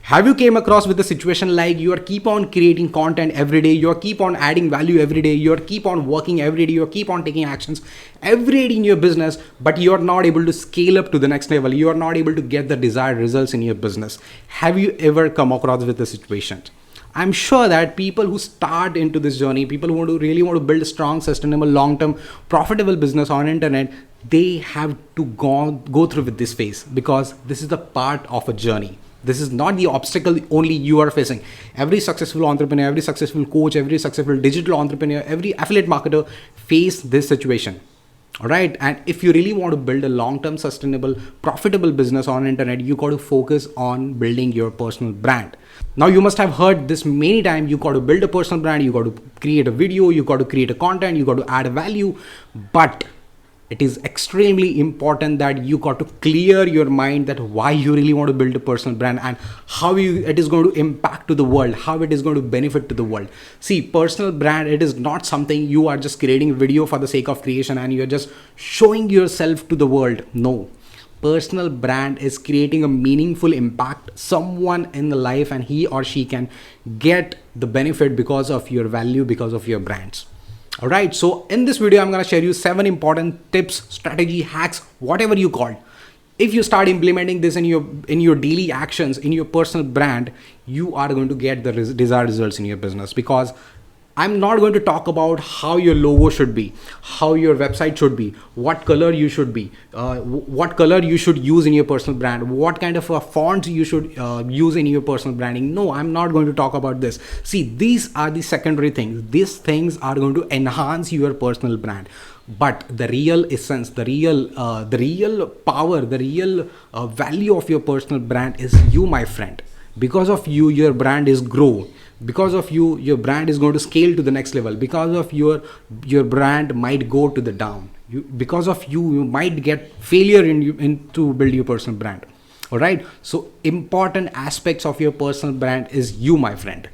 Have you came across with a situation like you are keep on creating content every day, you are keep on adding value every day, you are keep on working every day, you are keep on taking actions every day in your business, but you are not able to scale up to the next level, you are not able to get the desired results in your business? Have you ever come across with a situation? I'm sure that people who start into this journey, people who really want to build a strong, sustainable, long-term, profitable business on internet, they have to go through with this phase, because this is the part of a journey. This is not the obstacle only you are facing. Every successful entrepreneur, every successful coach, every successful digital entrepreneur, every affiliate marketer face this situation. All right. And if you really want to build a long-term, sustainable, profitable business on internet, you got to focus on building your personal brand. Now, you must have heard this many times. You got to build a personal brand. You got to create a video. You got to create a content. You got to add a value. But it is extremely important that you got to clear your mind that why you really want to build a personal brand and how it is going to impact to the world, how it is going to benefit to the world. See, personal brand, it is not something you are just creating a video for the sake of creation and you're just showing yourself to the world. No. Personal brand is creating a meaningful impact someone in the life, and he or she can get the benefit because of your value, because of your brands. All right, so in this video I'm going to share you 7 important tips, strategy, hacks, whatever you call. If you start implementing this in your daily actions, in your personal brand, you are going to get the desired results in your business. Because I'm not going to talk about how your logo should be, how your website should be, what color you should be, what color you should use in your personal brand, what kind of a font you should use in your personal branding. No, I'm not going to talk about this. See, these are the secondary things. These things are going to enhance your personal brand. But the real essence, the real power, the real value of your personal brand is you, my friend. Because of you, your brand is grow. Because of you, your brand is going to scale to the next level. Because of your brand might go to the down. Because of you, you might get failure in to build your personal brand. All right. So important aspects of your personal brand is you, my friend.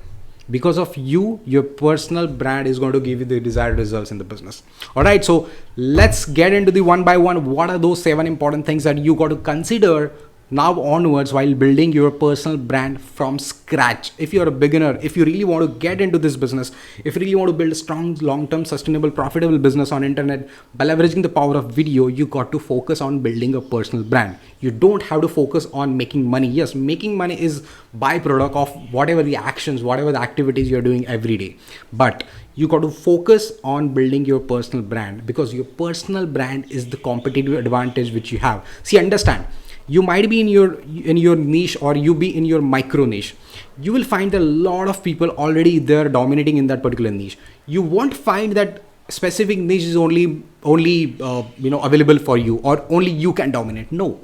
Because of you, your personal brand is going to give you the desired results in the business. All right. So let's get into the one by one. What are those 7 important things that you got to consider now onwards while building your personal brand from scratch? If you're a beginner, if you really want to get into this business, if you really want to build a strong, long-term, sustainable, profitable business on internet by leveraging the power of video, you got to focus on building a personal brand. You don't have to focus on making money. Yes, making money is byproduct of whatever the actions, whatever the activities you're doing every day. But you got to focus on building your personal brand, because your personal brand is the competitive advantage which you have. See, understand, you might be in your niche, or you be in your micro niche. You will find a lot of people already there dominating in that particular niche. You won't find that specific niche is only available for you, or only you can dominate. No,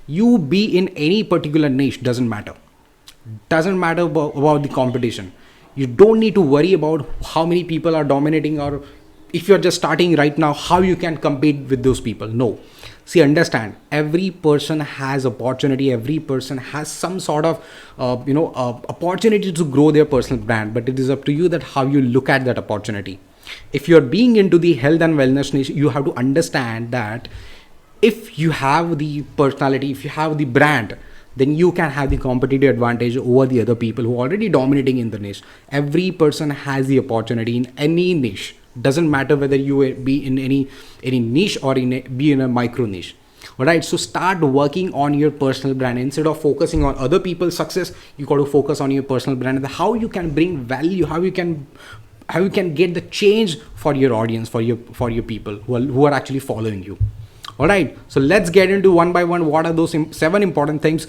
you be in any particular niche, doesn't matter about the competition. You don't need to worry about how many people are dominating, or if you're just starting right now, how you can compete with those people. No. See, understand, every person has opportunity, every person has some sort of opportunity to grow their personal brand, but it is up to you that how you look at that opportunity. If you're being into the health and wellness niche, you have to understand that if you have the personality, if you have the brand, then you can have the competitive advantage over the other people who are already dominating in the niche. Every person has the opportunity in any niche. Doesn't matter whether you be in any niche, or be in a micro niche. All right. So start working on your personal brand. Instead of focusing on other people's success, you got to focus on your personal brand and how you can bring value, how you can get the change for your audience, for your people who are actually following you. All right, so let's get into one by one. What are those 7 important things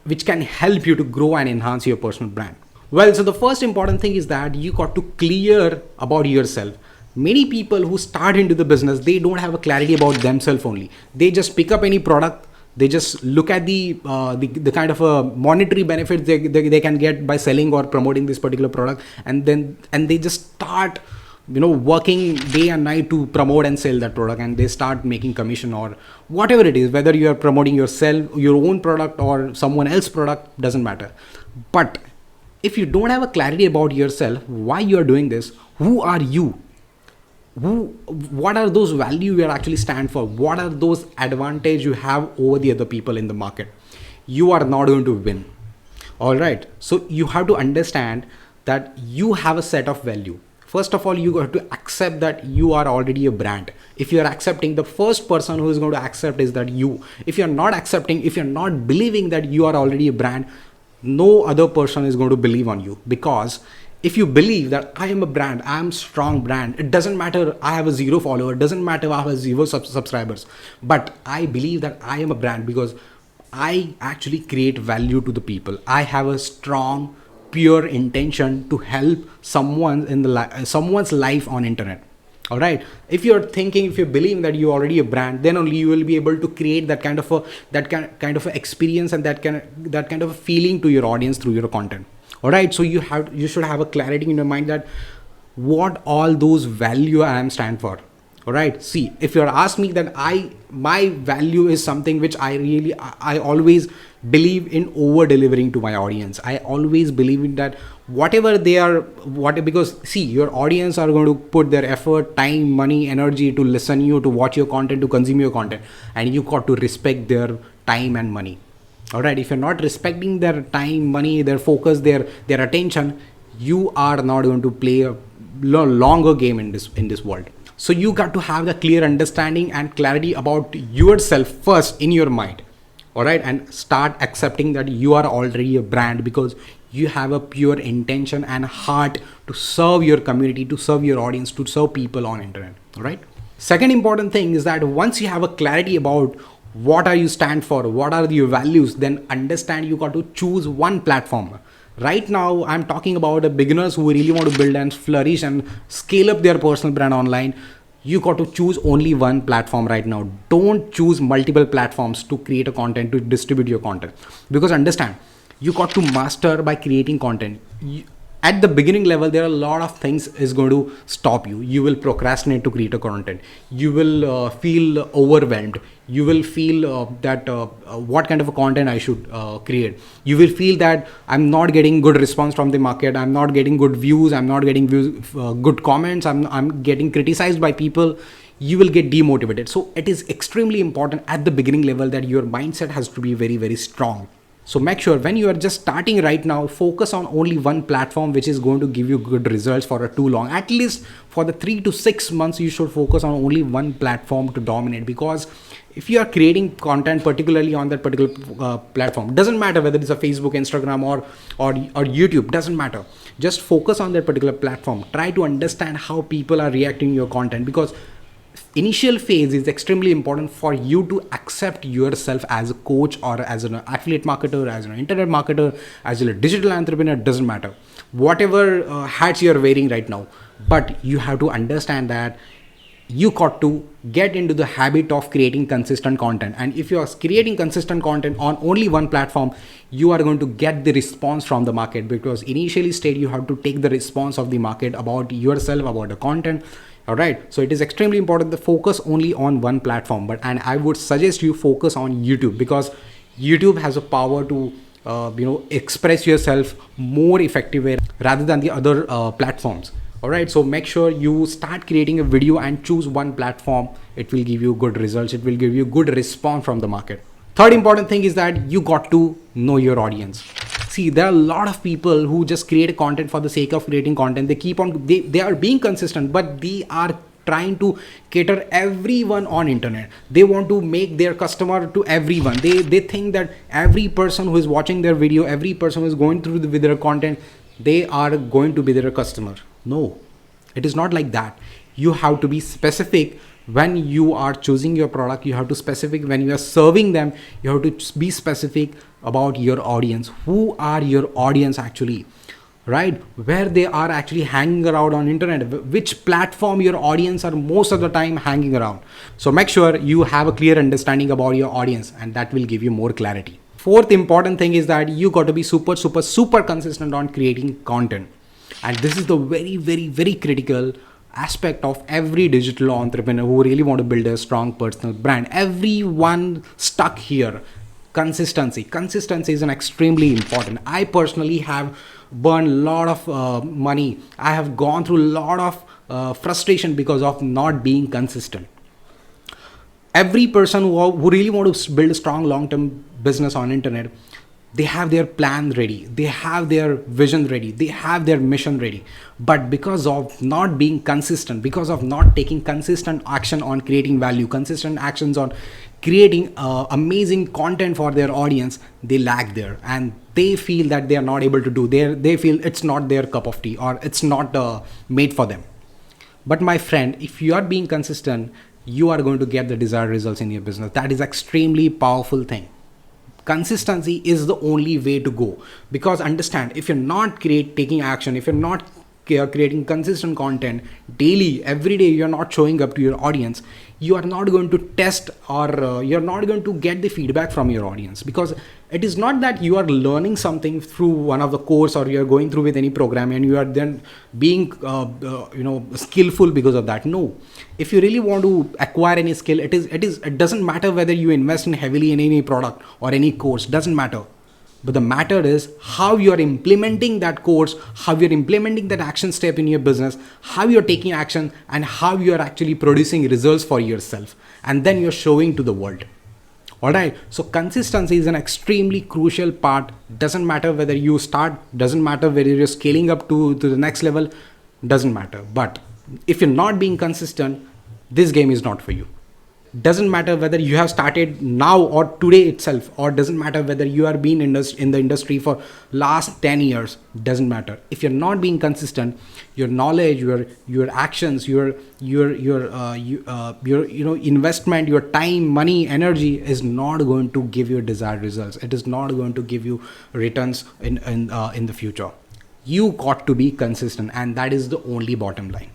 which can help you to grow and enhance your personal brand? Well, so the first important thing is that you got to clear about yourself. Many people who start into the business, they don't have a clarity about themselves only. They just pick up any product. They just look at the kind of a monetary benefits they can get by selling or promoting this particular product, and they just start working day and night to promote and sell that product, and they start making commission or whatever it is, whether you are promoting yourself, your own product, or someone else's product, doesn't matter. But if you don't have a clarity about yourself, why you are doing this, who are you, what are those values you actually stand for, what are those advantage you have over the other people in the market, you are not going to win. All right. So you have to understand that you have a set of value. First of all, you have to accept that you are already a brand. If you are accepting, the first person who is going to accept is that you. If you're not accepting, if you're not believing that you are already a brand, no other person is going to believe on you. Because if you believe that I am a brand, I am strong brand, it doesn't matter I have a zero follower, it doesn't matter I have a zero subscribers, but I believe that I am a brand because I actually create value to the people. I have a strong, pure intention to help someone in the someone's life on internet. All right. If you're thinking, if you're believing that you're already a brand, then only you will be able to create that kind of a kind of a experience and that kind of a feeling to your audience through your content. All right. So you should have a clarity in your mind that what all those value I am stand for. All right. See, if you're asked me that my value is something which I always believe in over delivering to my audience. I always believe in that whatever they are, because see, your audience are going to put their effort, time, money, energy to listen you, to watch your content, to consume your content, and you got to respect their time and money. All right. If you're not respecting their time, money, their focus, their attention, you are not going to play a longer game in this world. So you got to have the clear understanding and clarity about yourself first in your mind. All right. And start accepting that you are already a brand because you have a pure intention and heart to serve your community, to serve your audience, to serve people on internet. All right. Second important thing is that once you have a clarity about what are you stand for, what are your values, then understand you got to choose one platform. Right now I'm talking about the beginners who really want to build and flourish and scale up their personal brand online. You got to choose only one platform right now. Don't choose multiple platforms to create a content, to distribute your content, because understand, you got to master by creating content. At the beginning level, there are a lot of things is going to stop you. You will procrastinate to create a content. You will feel overwhelmed. You will feel that what kind of a content I should create. You will feel that I'm not getting good response from the market. I'm not getting good views. I'm not getting good comments. I'm getting criticized by people. You will get demotivated. So it is extremely important at the beginning level that your mindset has to be very, very strong. So make sure when you are just starting right now, focus on only one platform which is going to give you good results for a too long. At least for the 3 to 6 months, you should focus on only one platform to dominate, because if you are creating content particularly on that particular platform, doesn't matter whether it's a Facebook, Instagram or YouTube, doesn't matter. Just focus on that particular platform. Try to understand how people are reacting to your content, because initial phase is extremely important for you to accept yourself as a coach or as an affiliate marketer, as an internet marketer, as a digital entrepreneur. Doesn't matter whatever hats you're wearing right now, but you have to understand that you got to get into the habit of creating consistent content. And if you are creating consistent content on only one platform, you are going to get the response from the market, because initially state you have to take the response of the market about yourself, about the content. All right. So it is extremely important to focus only on one platform. And I would suggest you focus on YouTube, because YouTube has a power to express yourself more effective way rather than the other platforms. All right. So make sure you start creating a video and choose one platform. It will give you good results. It will give you good response from the market. Third important thing is that you got to know your audience. See, there are a lot of people who just create content for the sake of creating content. They are being consistent, but they are trying to cater everyone on internet. They want to make their customer to everyone. They think that every person who is watching their video, every person who is going through with their content, they are going to be their customer. No, it is not like that. You have to be specific when you are choosing your product. You have to specific when you are serving them. You have to be specific about your audience. Who are your audience actually, right? Where they are actually hanging around on internet, which platform your audience are most of the time hanging around. So make sure you have a clear understanding about your audience, and that will give you more clarity. Fourth important thing is that you got to be super consistent on creating content. And this is the very, very, very critical aspect of every digital entrepreneur who really want to build a strong personal brand. Everyone stuck here. Consistency is an extremely important. I personally have burned a lot of money. I have gone through a lot of frustration because of not being consistent. Every person who really want to build a strong long-term business on internet, they have their plan ready, they have their vision ready, they have their mission ready, but because of not being consistent, because of not taking consistent action on creating value, consistent actions on creating amazing content for their audience, they lag there, and they feel that they are not able to do, they feel it's not their cup of tea, or it's not made for them. But my friend, if you are being consistent, you are going to get the desired results in your business. That is extremely powerful thing. Consistency is the only way to go, because understand, if you're not taking action, if you're not creating consistent content daily, every day, you're not showing up to your audience, you are not going to test, or you're not going to get the feedback from your audience, because it is not that you are learning something through one of the course, or you're going through with any program and you are then being skillful because of that. No, if you really want to acquire any skill, it doesn't matter whether you invest in heavily in any product or any course, doesn't matter. But the matter is how you're implementing that course, how you're implementing that action step in your business, how you're taking action, and how you're actually producing results for yourself. And then you're showing to the world. All right. So consistency is an extremely crucial part. Doesn't matter whether you start, doesn't matter whether you're scaling up to the next level, doesn't matter. But if you're not being consistent, this game is not for you. Doesn't matter whether you have started now or today itself, or doesn't matter whether you are being in the industry for last 10 years, doesn't matter. If you're not being consistent, your knowledge, your actions, your investment, your time, money, energy is not going to give you desired results. It is not going to give you returns in the future. You got to be consistent, and that is the only bottom line.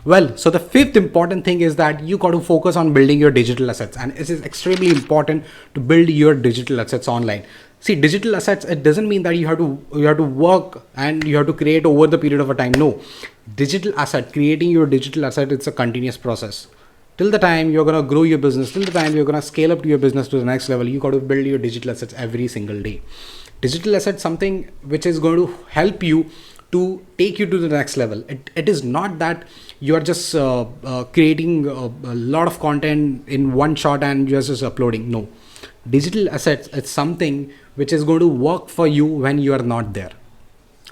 Well, so the fifth important thing is that you got to focus on building your digital assets, and it is extremely important to build your digital assets online. See, digital assets, it doesn't mean that you have to work and you have to create over the period of a time. No, creating your digital asset, it's a continuous process. Till the time you're going to grow your business, till the time you're going to scale up to your business to the next level, you got to build your digital assets every single day. Digital assets, something which is going to help you to take you to the next level. It is not that you are just creating a lot of content in one shot and you're just uploading. No, digital assets, it's something which is going to work for you when you are not there.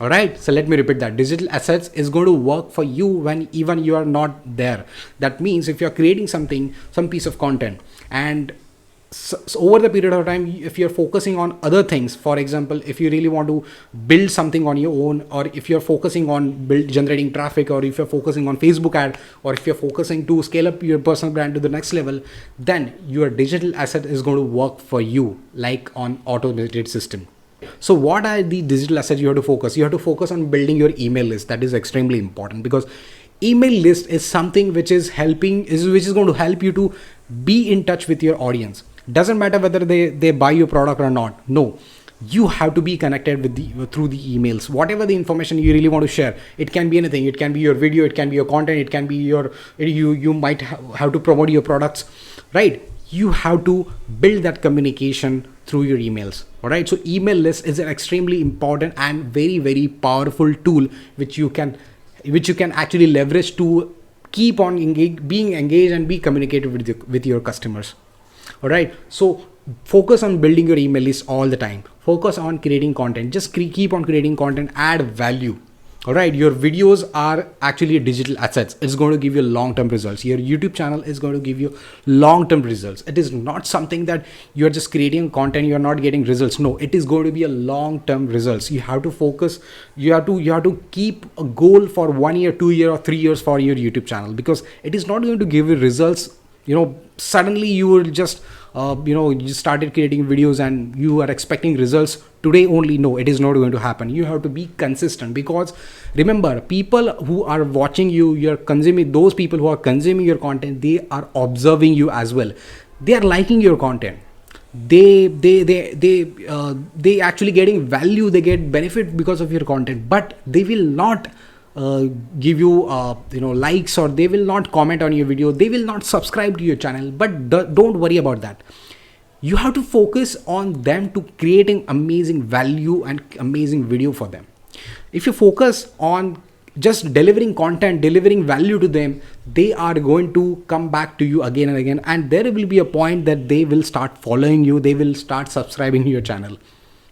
All right, so let me repeat that. Digital assets is going to work for you when even you are not there. That means if you're creating something, some piece of content, and so over the period of time, if you're focusing on other things, for example, if you really want to build something on your own, or if you're focusing on generating traffic, or if you're focusing on Facebook ad, or if you're focusing to scale up your personal brand to the next level, then your digital asset is going to work for you like on automated system. So what are the digital assets you have to focus? You have to focus on building your email list. That is extremely important, because email list is something which is going to help you to be in touch with your audience. Doesn't matter whether they buy your product or not. No, you have to be connected with through the emails. Whatever the information you really want to share, it can be anything. It can be your video, it can be your content, it can be you might have to promote your products, right? You have to build that communication through your emails. All right. So email list is an extremely important and very, very powerful tool which you can actually leverage to keep on being engaged and be communicated with your customers. All right. So focus on building your email list all the time. Focus on creating content. Just keep on creating content, add value. All right. Your videos are actually digital assets. It's going to give you long-term results. Your YouTube channel is going to give you long-term results. It is not something that you're just creating content, you're not getting results. No, it is going to be a long-term results. You have to focus. You have to keep a goal for 1 year, 2 year, or 3 years for your YouTube channel, because it is not going to give you results. Suddenly you will just you started creating videos and you are expecting results today only. No, it is not going to happen. You have to be consistent, because remember, people who are watching you're consuming, those people who are consuming your content, they are observing you as well. They are liking your content. They actually getting value, they get benefit because of your content, but they will not give you likes, or they will not comment on your video, they will not subscribe to your channel. But don't worry about that. You have to focus on them to creating amazing value and amazing video for them. If you focus on just delivering content, delivering value to them, they are going to come back to you again and again, and there will be a point that they will start following you, they will start subscribing to your channel.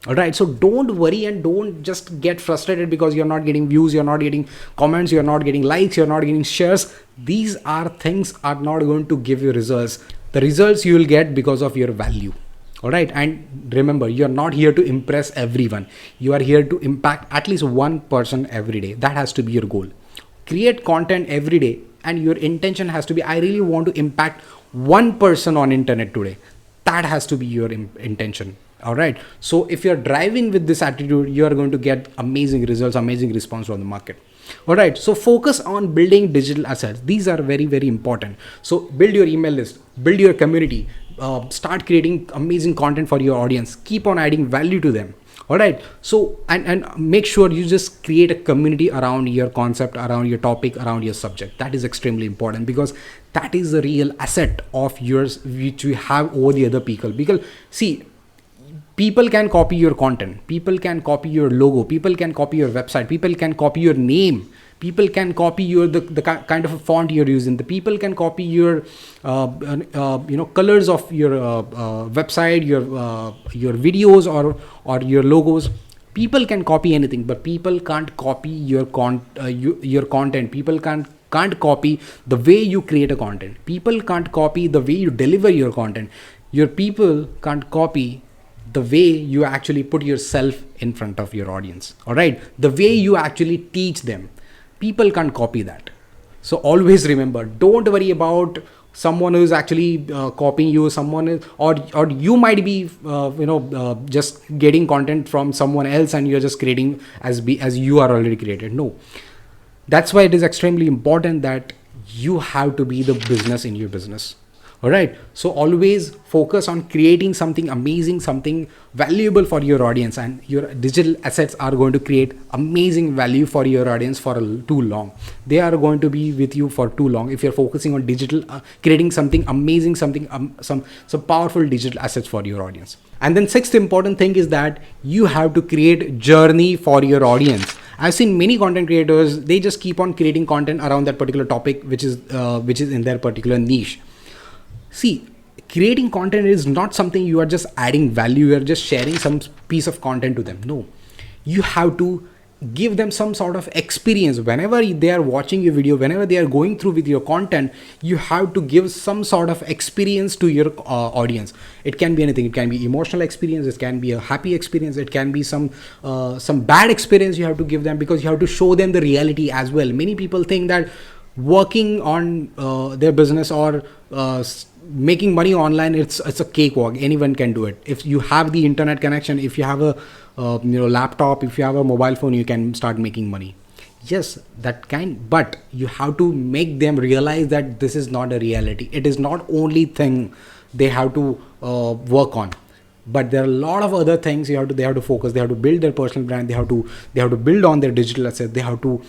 All right, so don't worry and don't just get frustrated because you're not getting views, you're not getting comments, you're not getting likes, you're not getting shares. These are things are not going to give you results. The results you will get because of your value. All right, and remember, you're not here to impress everyone. You are here to impact at least one person every day. That has to be your goal. Create content every day, and your intention has to be, I really want to impact one person on internet today. That has to be your intention. All right, so if you're driving with this attitude, you are going to get amazing results, amazing response from the market. All right, so focus on building digital assets. These are very, very important. So build your email list, build your community, start creating amazing content for your audience, keep on adding value to them. All right, so and make sure you just create a community around your concept, around your topic, around your subject. That is extremely important, because that is the real asset of yours which you have over the other people. Because see, people can copy your content, people can copy your logo, people can copy your website, people can copy your name, people can copy your the kind of a font you're using, the people can copy your colors of your website, your videos, or your logos. People can copy anything, but people can't copy your content. People can't copy the way you create a content. People can't copy the way you deliver your content. Your people can't copy the way you actually put yourself in front of your audience. All right, the way you actually teach them, people can't copy that. So always remember, don't worry about someone who is actually copying you, someone is, or you might be just getting content from someone else and you're just creating as you are already created. No, that's why it is extremely important that you have to be the business in your business. All right, so always focus on creating something amazing, something valuable for your audience, and your digital assets are going to create amazing value for your audience for too long. They are going to be with you for too long if you're focusing on digital, creating something amazing, something some powerful digital assets for your audience. And then sixth important thing is that you have to create journey for your audience. I've seen many content creators, they just keep on creating content around that particular topic, which is in their particular niche. See, creating content is not something you are just adding value, you are just sharing some piece of content to them. No, you have to give them some sort of experience. Whenever they are watching your video, whenever they are going through with your content, you have to give some sort of experience to your audience. It can be anything. It can be emotional experience, it can be a happy experience, it can be some bad experience you have to give them, because you have to show them the reality as well. Many people think that working on their business or making money online, it's a cakewalk, anyone can do it. If you have the internet connection, if you have a laptop, if you have a mobile phone, you can start making money. Yes, that kind, but you have to make them realize that this is not a reality. It is not only thing they have to work on, but there are a lot of other things they have to focus. They have to build their personal brand, they have to build on their digital assets, they have to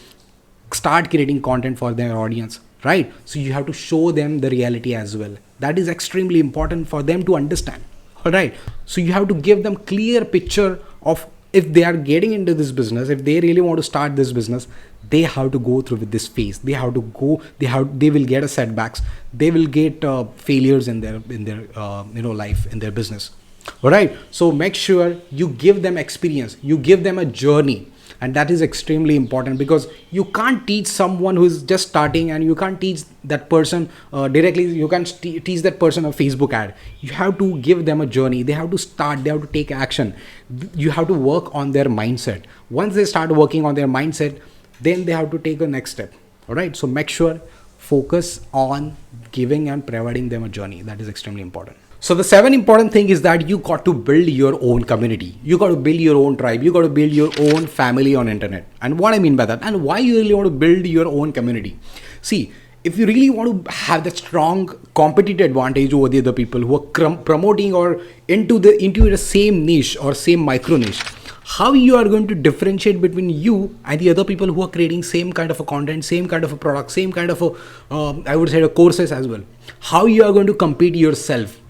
start creating content for their audience, right? So you have to show them the reality as well. That is extremely important for them to understand. All right, so you have to give them clear picture of, if they are getting into this business, if they really want to start this business, they have to go through with this phase. They will get a setbacks, they will get failures in their life, in their business. All right, so make sure you give them experience, you give them a journey. And that is extremely important, because you can't teach someone who is just starting, and you can't teach that person directly. You can't teach that person a Facebook ad. You have to give them a journey. They have to start, they have to take action. You have to work on their mindset. Once they start working on their mindset, then they have to take a next step. All right, so make sure, focus on giving and providing them a journey. That is extremely important. So the 7 important thing is that you got to build your own community. You got to build your own tribe. You got to build your own family on internet. And what I mean by that, and why you really want to build your own community. See, if you really want to have that strong competitive advantage over the other people who are promoting or into the same niche or same micro niche, how you are going to differentiate between you and the other people who are creating same kind of a content, same kind of a product, same kind of I would say a courses as well. How you are going to compete yourself.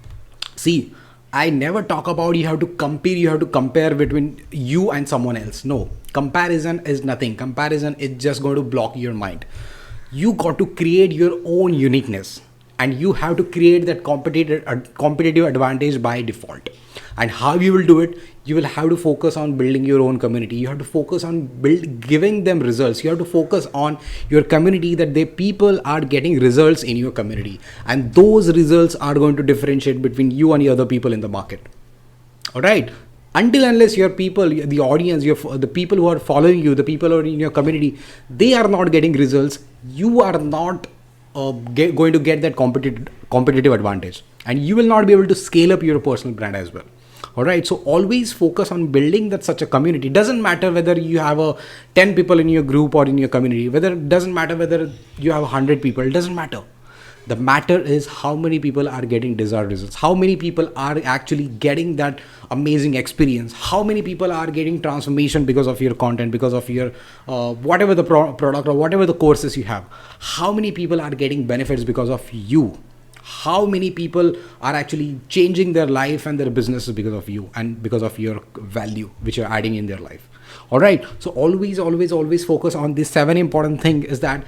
See, I never talk about you have to compare between you and someone else. No, comparison is nothing. Comparison is just going to block your mind. You got to create your own uniqueness. and you have to create that competitive advantage by default. And how you will do it? You will have to focus on building your own community. You have to focus on giving them results. You have to focus on your community, that the people are getting results in your community, and those results are going to differentiate between you and the other people in the market. All right. Until unless your people, the audience, the people who are following you, the people who are in your community, they are not getting results, you are not going to get that competitive advantage, and you will not be able to scale up your personal brand as well. All right. So always focus on building that such a community. Doesn't matter whether you have 10 people in your group or in your community, doesn't matter whether you have 100 people, it doesn't matter. The matter is how many people are getting desired results, how many people are actually getting that amazing experience, how many people are getting transformation because of your content, because of your whatever the product or whatever the courses you have, how many people are getting benefits because of you, how many people are actually changing their life and their businesses because of you and because of your value which you're adding in their life. All right. So always focus on this 7 important thing, is that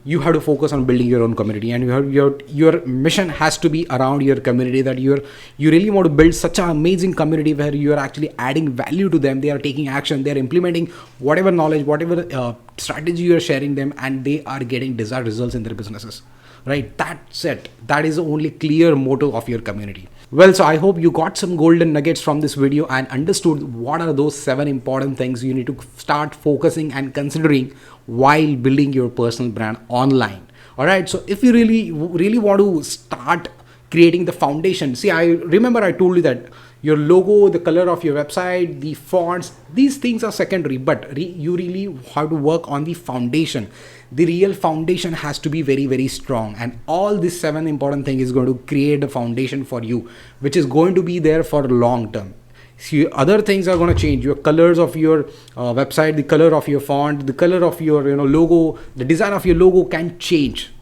you have to focus on building your own community, and your mission has to be around your community, that you really want to build such an amazing community where you are actually adding value to them. They are taking action, they are implementing whatever knowledge, whatever strategy you are sharing them, and they are getting desired results in their businesses. Right? That's it. That is the only clear motto of your community. Well, so I hope you got some golden nuggets from this video and understood what are those 7 important things you need to start focusing and considering while building your personal brand online. All right. So if you really want to start creating the foundation, see, I remember I told you that your logo, the color of your website, the fonts, these things are secondary, but you really have to work on the foundation. The real foundation has to be very, very strong, and all these 7 important things is going to create a foundation for you, which is going to be there for long term. See, other things are going to change. Your colors of your website, the color of your font, the color of your logo, the design of your logo can change.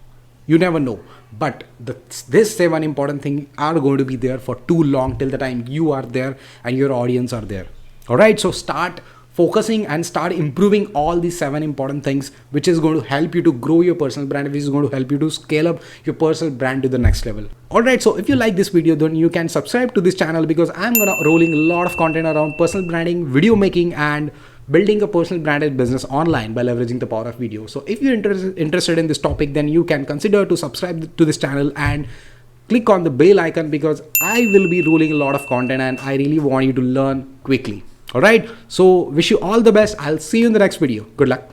You never know. But this 7 important things are going to be there for too long, till the time you are there and your audience are there. All right. So start focusing and start improving all these 7 important things, which is going to help you to grow your personal brand, which is going to help you to scale up your personal brand to the next level. All right. So if you like this video, then you can subscribe to this channel, because I'm going to rolling a lot of content around personal branding, video making, and building a personal branded business online by leveraging the power of video. So if you're interested in this topic, then you can consider to subscribe to this channel and click on the bell icon, because I will be rolling a lot of content and I really want you to learn quickly. All right. So wish you all the best. I'll see you in the next video. Good luck.